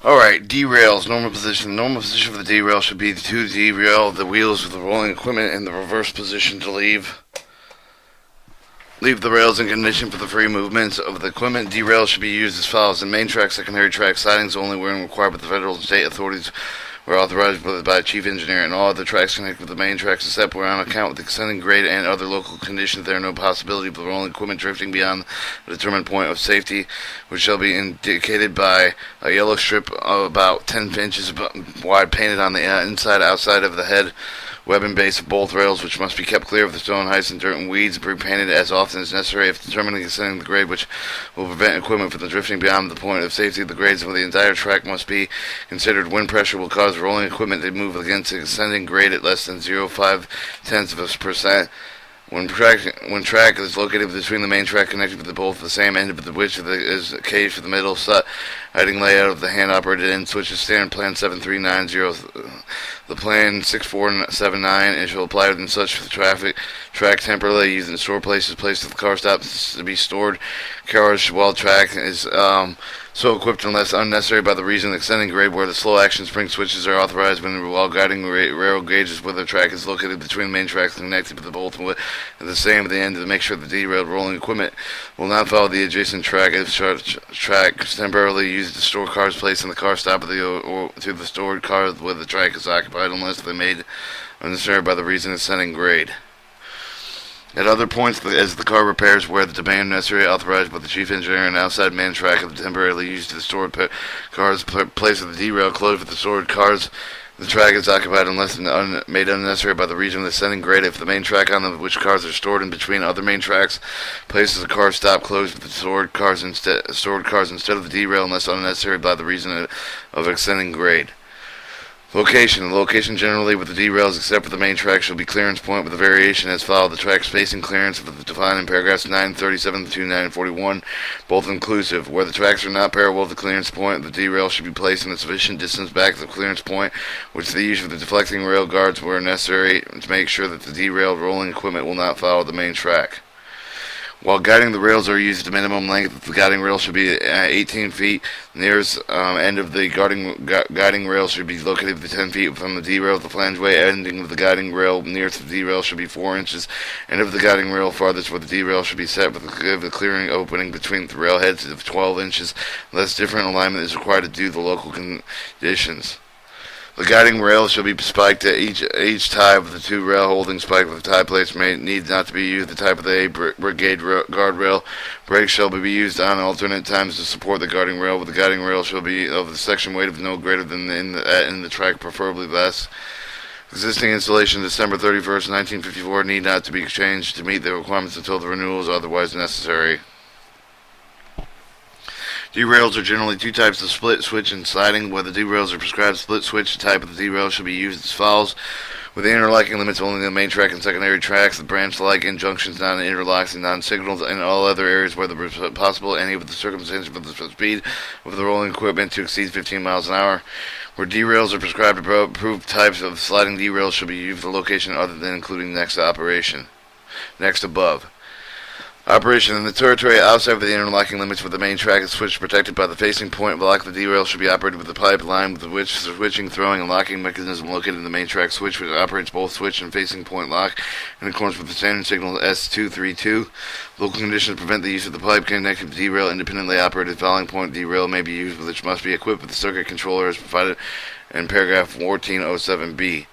Alright, derails, normal position. The normal position for the derail should be to derail the wheels with the rolling equipment in the reverse position to leave the rails in condition for the free movements of the equipment. Derails should be used as follows. In main track, secondary track sidings only where required by the federal and state authorities were authorized by the chief engineer, and all other tracks connected with the main tracks except where on account with the descending grade and other local conditions there are no possibility of the rolling equipment drifting beyond the determined point of safety, which shall be indicated by a yellow strip of about 10 inches wide painted on the inside outside of the head webbing base of both rails, which must be kept clear of the stone heights and dirt and weeds, repainted as often as necessary if determining ascending the grade, which will prevent equipment from drifting beyond the point of safety. The grades of the entire track must be considered. Wind pressure will cause rolling equipment to move against the ascending grade at less than 0.5%. When track is located between the main track connected with both the same end of which is a cage for the middle siding layout of the hand-operated end switches standard plan 7390. The plan 6479 and shall apply within such track temporarily used in store places placed with car stops to be stored cars while track is so equipped unless unnecessary by the reason extending grade where the slow action spring switches are authorized while guiding railroad gauges where the track is located between main tracks connected with the both at the same at the end to make sure the derailed rolling equipment will not follow the adjacent track if track temporarily used to store cars placed in the car stop of or to the stored cars where the track is occupied unless they made unnecessary by the reason extending grade. At other points, as the car repairs where the demand necessary authorized by the chief engineer and outside man track of the temporarily used to the stored cars, place of the derail closed with the stored cars, the track is occupied unless made unnecessary by the region of the ascending grade. If the main track on which cars are stored in between other main tracks places a car stop closed with the stored cars instead of the derail unless unnecessary by the reason of extending grade. Location. The location generally with the derails except for the main track shall be clearance point with a variation as follows. The track spacing clearance for the defined in paragraphs 937 to 941, both inclusive. Where the tracks are not parallel to the clearance point, the derail should be placed in a sufficient distance back to the clearance point, which the use of the deflecting rail guards where necessary to make sure that the derailed rolling equipment will not follow the main track. While guiding the rails are used, the minimum length of the guiding rail should be 18 feet. The nearest end of the guiding rail should be located 10 feet from the derail. The flangeway ending of the guiding rail nearest the derail should be 4 inches. End of the guiding rail farthest where the derail should be set with the clearing opening between the rail heads of 12 inches. Unless different alignment is required to do the local conditions. The guiding rail shall be spiked at each tie of the two rail holding spike with the tie plates may need not to be used. The type of the A brigade guardrail brakes shall be used on alternate times to support the guiding rail. But the guiding rail shall be of the section weight of no greater than in the track, preferably less. Existing installation December 31st, 1954 need not to be changed to meet the requirements until the renewal is otherwise necessary. Derails are generally two types of split switch and sliding. Where the derails are prescribed split switch, the type of the derail should be used as follows. With the interlocking limits only the main track and secondary tracks, the branch-like injunctions, non-interlocks, and non-signals, and all other areas where there is possible any of the circumstances for the speed of the rolling equipment to exceed 15 miles an hour. Where derails are prescribed, approved types of sliding derails should be used for location other than including next above. Operation in the territory outside of the interlocking limits with the main track is switched protected by the facing point block. The derail should be operated with the pipeline with which the switching, throwing, and locking mechanism located in the main track switch, which operates both switch and facing point lock in accordance with the standard signal S232. Local conditions prevent the use of the pipe connecting the derail independently operated fouling point derail may be used, which must be equipped with the circuit controller as provided in paragraph 1407B.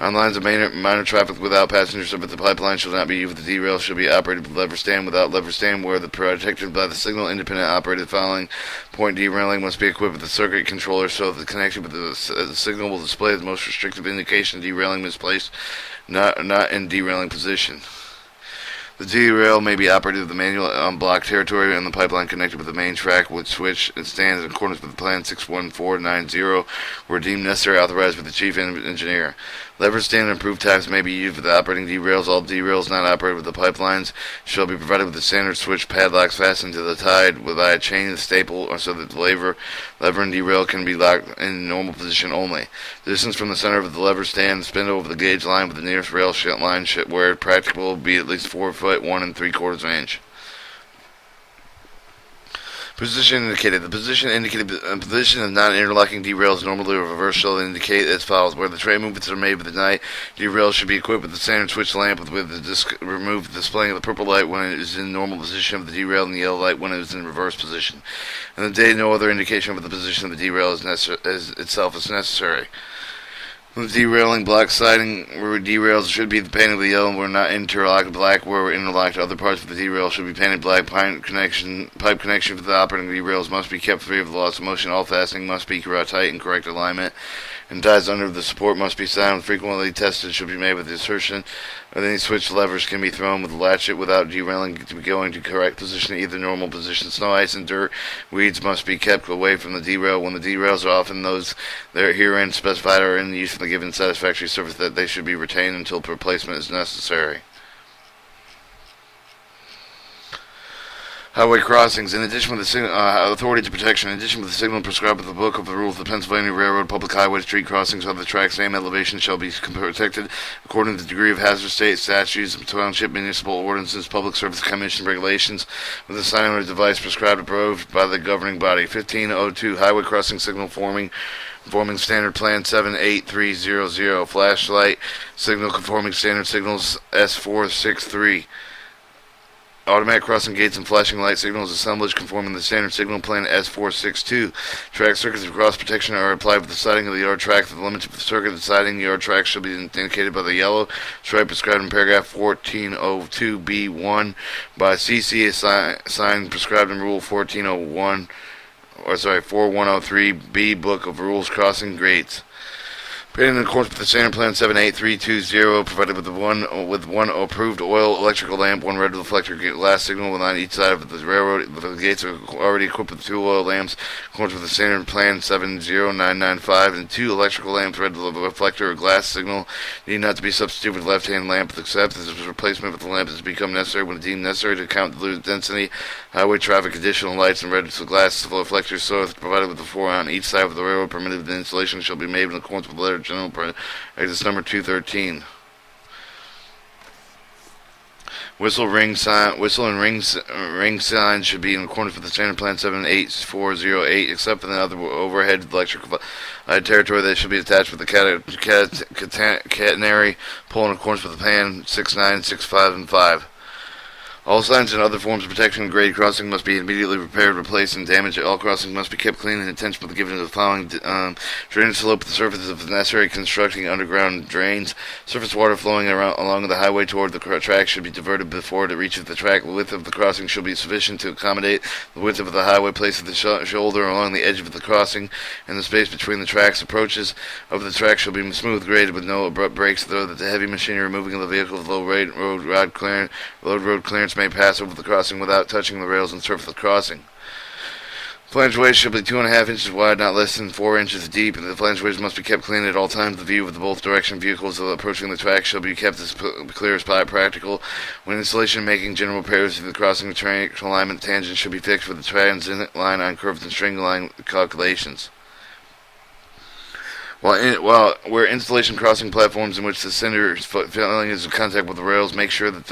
On lines of minor traffic without passengers over the pipeline shall not be used. The derail shall be operated with lever stand without lever stand where the protected by the signal independent operated fouling point derailing must be equipped with the circuit controller so that the connection with the signal will display the most restrictive indication derailing misplaced, not in derailing position. The derail may be operated with the manual unblocked territory and the pipeline connected with the main track with switch and stands in accordance with the plan 61490 where deemed necessary authorized by the chief engineer. Lever stand and approved types may be used with the operating derails. All derails not operated with the pipelines shall be provided with the standard switch padlocks fastened to the tie by a chain and staple or so that the lever and derail can be locked in normal position only. The distance from the center of the lever stand spindle over the gauge line with the nearest rail line where practicable be at least 4 foot 1 3/4 inch. Position indicated. The position indicated. Position of non-interlocking derails normally or reverse shall indicate as follows: where the tray movements are made with the night derail should be equipped with the standard switch lamp with the removed displaying the purple light when it is in normal position of the derail and the yellow light when it is in reverse position. In the day, no other indication of the position of the derail is itself is necessary. The derailing block siding where derails should be painted with yellow where not interlocked black where interlocked. Other parts of the derail should be painted black. Pipe connection for the operating derails must be kept free of the loss of motion. All fastening must be tight and correct alignment. And ties under the support must be sound. Frequently tested should be made with the assertion of any switch levers can be thrown with the latchet without derailing to be going to correct position, either normal position. Snow, ice, and dirt weeds must be kept away from the derail. When the derails are often those that are herein specified are in use for the given satisfactory surface, that they should be retained until replacement is necessary. Highway crossings. In addition with the authority to protection, in addition with the signal prescribed with the Book of the Rules of the Pennsylvania Railroad, public highway street crossings of the track same elevation shall be protected according to the degree of hazard. State statutes, township, municipal ordinances, public service commission regulations, with the sign of a device prescribed approved by the governing body. 1502 highway crossing signal forming standard plan 78300 flashlight signal conforming standard signals S463. Automatic crossing gates and flashing light signals assemblage conforming the standard signal plan S462. Track circuits of cross protection are applied with the siding of the yard track. The limits of the circuit of the siding the yard track shall be indicated by the yellow stripe prescribed in paragraph 1402B1 by CC, sign prescribed in rule 4103B Book of Rules crossing gates. Painted in accordance with the standard plan 78320, provided with one approved oil electrical lamp, one red reflector glass signal on each side of the railroad. The gates are already equipped with 2 oil lamps, in accordance with the standard plan 70995, and 2 electrical lamps, red reflector or glass signal, need not to be substituted with left-hand lamp, except as a replacement with the lamp has become necessary when deemed necessary to count the density, highway traffic, additional lights, and red glass reflectors, so provided with the 4 on each side of the railroad. Permitted the installation shall be made in accordance with the letter General Practice number 213. Whistle and ring signs should be in accordance with the standard plan 78408, except in the other overhead electric territory that should be attached with the catenary pole in accordance with the plan 6965 and 5. All signs and other forms of protection and grade crossing must be immediately repaired, replaced, and damaged. All crossings must be kept clean, and attention must be given to the following: drainage slope the surfaces of the necessary constructing underground drains. Surface water flowing along the highway toward the track should be diverted before it reaches the track. The width of the crossing should be sufficient to accommodate the width of the highway. Place of the shoulder along the edge of the crossing, and the space between the tracks. Approaches of the track shall be smooth graded with no abrupt breaks, though that the heavy machinery moving of the vehicle with low road clearance may pass over the crossing without touching the rails and surface of the crossing. Flange ways should be 2.5 inches wide, not less than 4 inches deep, and the flange ways must be kept clean at all times. The view of the both direction vehicles approaching the track shall be kept as clear as practical. When installation making general repairs to the crossing, track alignment tangents should be fixed with the transit line on curves and string line calculations. While where installation crossing platforms in which the center filling is in contact with the rails, make sure that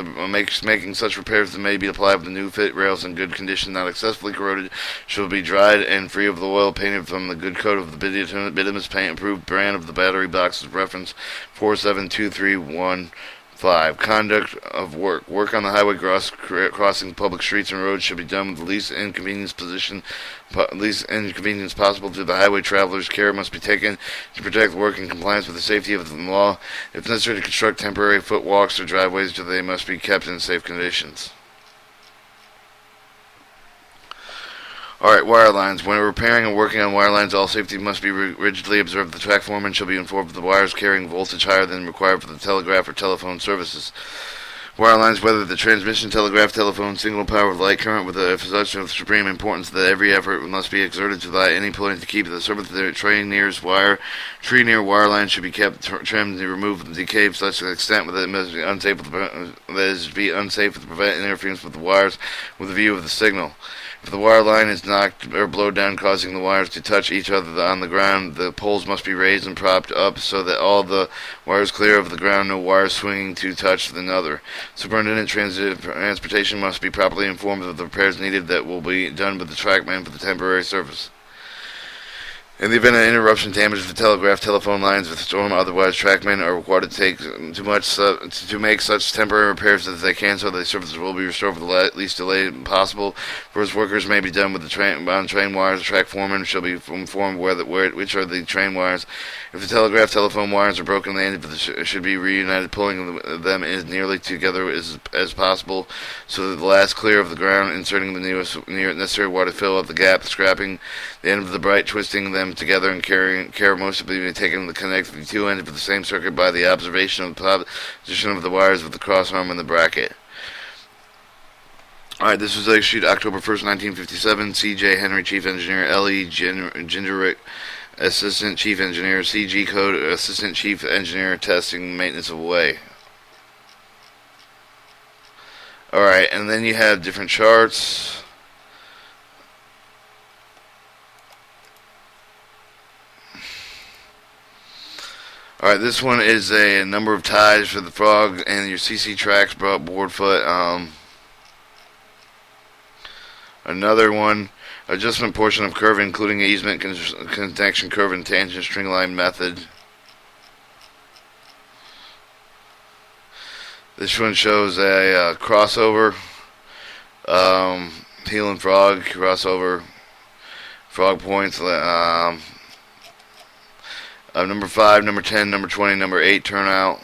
making such repairs that may be applied with the new fit rails in good condition, not excessively corroded, should be dried and free of the oil, painted from the good coat of the bituminous paint, approved brand of the battery boxes, reference 47231. 5. Conduct of work. Work on the highway crossing public streets and roads should be done with the least inconvenience possible to the highway travelers. Care must be taken to protect work in compliance with the safety of the law. If necessary to construct temporary footwalks or driveways, they must be kept in safe conditions. Alright, wire lines. When repairing and working on wire lines, all safety must be rigidly observed. The track foreman shall be informed of the wires carrying voltage higher than required for the telegraph or telephone services. Wire lines, whether the transmission, telegraph, telephone, signal power, light current, with such of supreme importance that every effort must be exerted to any point to keep the surface of the tree near wire line should be kept trimmed and removed and decayed to such an extent that it must be unsafe to prevent interference with the wires with the view of the signal. If the wire line is knocked or blown down, causing the wires to touch each other on the ground, the poles must be raised and propped up so that all the wires clear of the ground, no wires swinging to touch another. Superintendent Transportation must be properly informed of the repairs needed that will be done with the trackman for the temporary service. In the event of interruption, damage to the telegraph, telephone lines, with storm, otherwise, trackmen are required to take to make such temporary repairs as they can, so that the service will be restored with the least delay possible. First workers may be done with the train wires. The track foreman shall be informed which are the train wires. If the telegraph, telephone wires are broken, the end should be reunited, pulling them as nearly together as possible, so that the last clear of the ground, inserting the necessary wire to fill up the gap, scrapping the end of the bright, twisting them together, and care most to be taken to connect the two ends of the same circuit by the observation of the position of the wires with the cross arm and the bracket. Alright, this was issued October 1st, 1957. C.J. Henry, Chief Engineer. L.E. Gingerick, Assistant Chief Engineer. C.G. Code, Assistant Chief Engineer, Testing Maintenance of Way. Alright, and then you have different charts. Alright, this one is a number of ties for the frog and your CC tracks, board foot. Another one, adjustment portion of curve, including easement, connection curve, and tangent string line method. This one shows a crossover, heel and frog, crossover, frog points, number 5, number 10, number 20, number 8 turnout,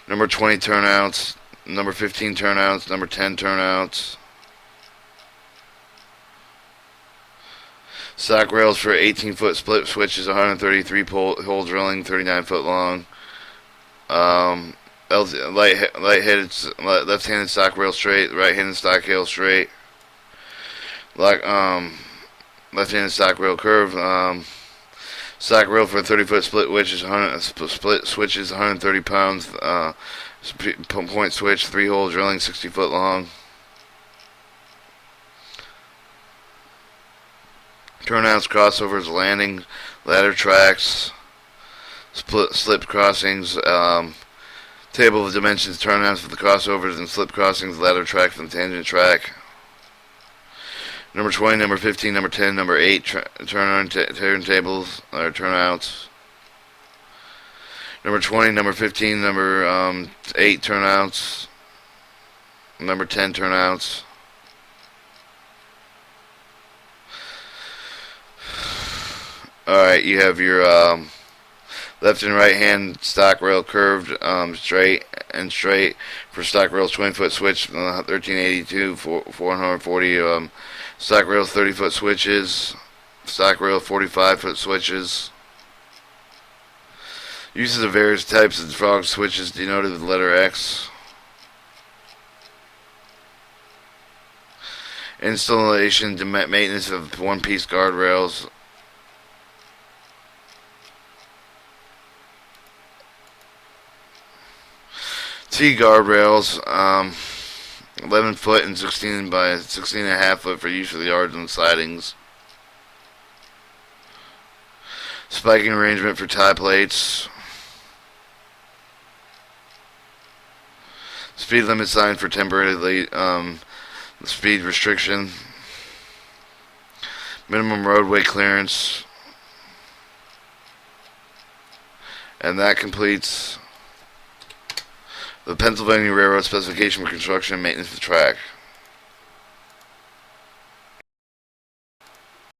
number 20 turnouts, number 15 turnouts, number 10 turnouts. Stock rails for 18-foot split switches, 133 hole drilling, 39 foot long. Left-handed stock rail straight, right-handed stock rail straight. Left-handed stock rail curve. Stock rail for a 30-foot split switch is 130 pounds. Point switch, 3-hole drilling, 60 foot long. Turnouts, crossovers, landing, ladder tracks, slip crossings. Table of dimensions, turnouts for the crossovers and slip crossings, ladder track for the tangent track. Number 20, number 15, number 10, number 8 turntables or turnouts. Number 20, number 15, number 8 turnouts. Number 10 turnouts. Alright, you have your left and right hand stock rail curved, straight for stock rails 20-foot switch, 1382, 440. Stock rails 30-foot switches, stock rail 45-foot switches. Uses of various types of frog switches denoted with the letter X. Installation to maintenance of one-piece guardrails. T guardrails, 11 foot and 16 by 16 and a half foot for use of the yards and sidings. Spiking arrangement for tie plates. Speed limit sign for temporary speed restriction. Minimum roadway clearance. And that completes the Pennsylvania Railroad specification for construction and maintenance of the track.